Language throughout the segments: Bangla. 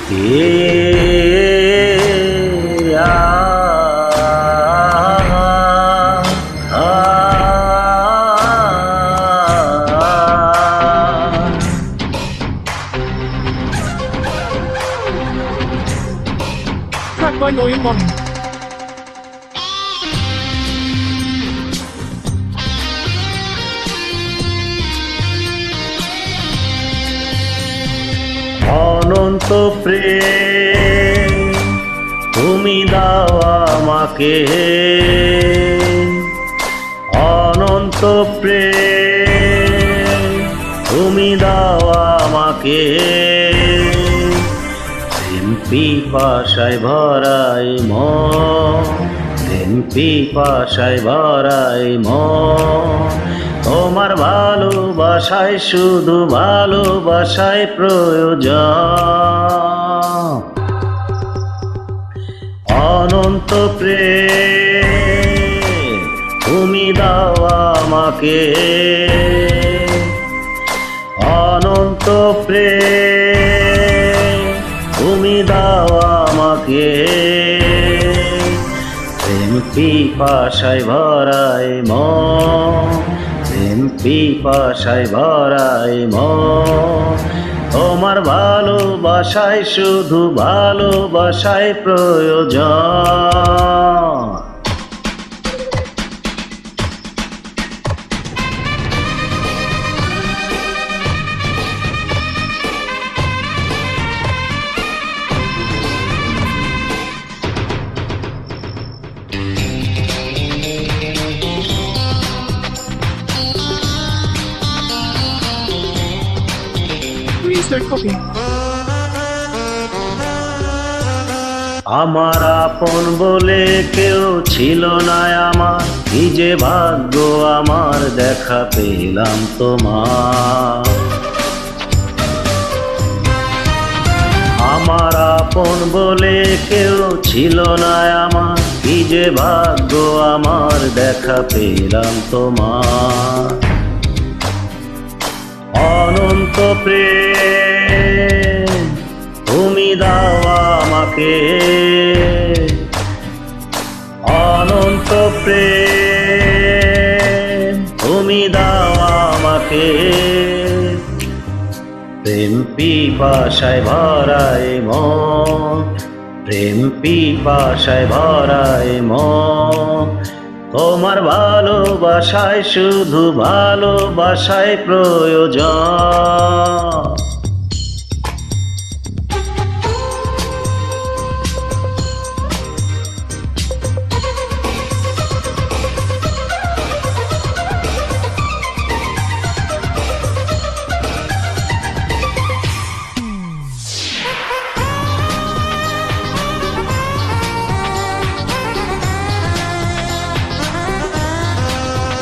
Track by Noyan Mon. Ananta Prem তুমি দাও আমাকে, অনন্ত প্রেম তুমি দাও আমাকে, প্রেম পিপাসায় ভরাই মন, প্রেম পিপাসায় ভরাই মন, তোমার ভালোবাসায় শুধু ভালোবাসায় প্রয়োজন। অনন্ত প্রেম তুমি দাও আমাকে, অনন্ত প্রেম তুমি দাও আমাকে, প্রেম পিপাসায় ভরাই মন, প্রেম পিপাসায় ভরাই মন, তোমার ভালোবাসায় শুধু ভালোবাসায় প্রয়োজন। Restart copy. আমার আপন বলে কেউ ছিল না আমার, কি যে ভাগ্য আমার দেখা পেলাম তোমার। আমার আপন বলে কেউ ছিল না আমার, কি যে ভাগ্য আমার দেখা পেলাম তোমার। অনন্ত প্রেম তুমি দাও আমাকে, অনন্ত প্রেম তুমি দাও আমাকে, প্রেম পিপাসায় ভরাই মন, প্রেম পিপাসায় ভরাই মন, তোমার ভালোবাসায় শুধু ভালোবাসায় প্রয়োজন।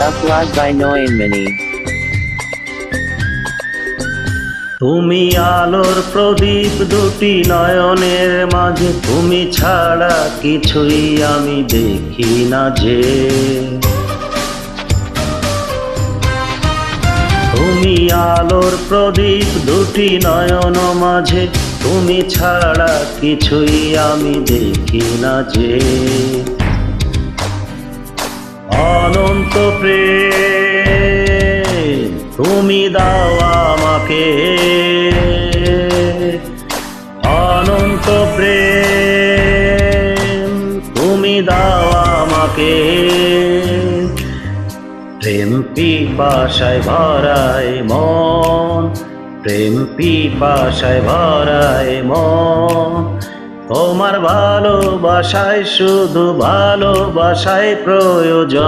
Upload by Noyan Mini. তুমি আলোর প্রদীপ দুটি নয়নের মাঝে, তুমি ছাড়া কিছুই আমি দেখি না যে। তুমি আলোর প্রদীপ দুটি নয়ন মাঝে, তুমি ছাড়া কিছুই আমি দেখি না যে। অনন্ত প্রেম তুমি দাও আমাকে, অনন্ত প্রেম তুমি দাও আমাকে, প্রেম পিপাসায় ভরাই মন, প্রেম পিপাসায় ভরাই মন, তোমার ভালোবাসায় শুধু ভালোবাসায় প্রয়োজন।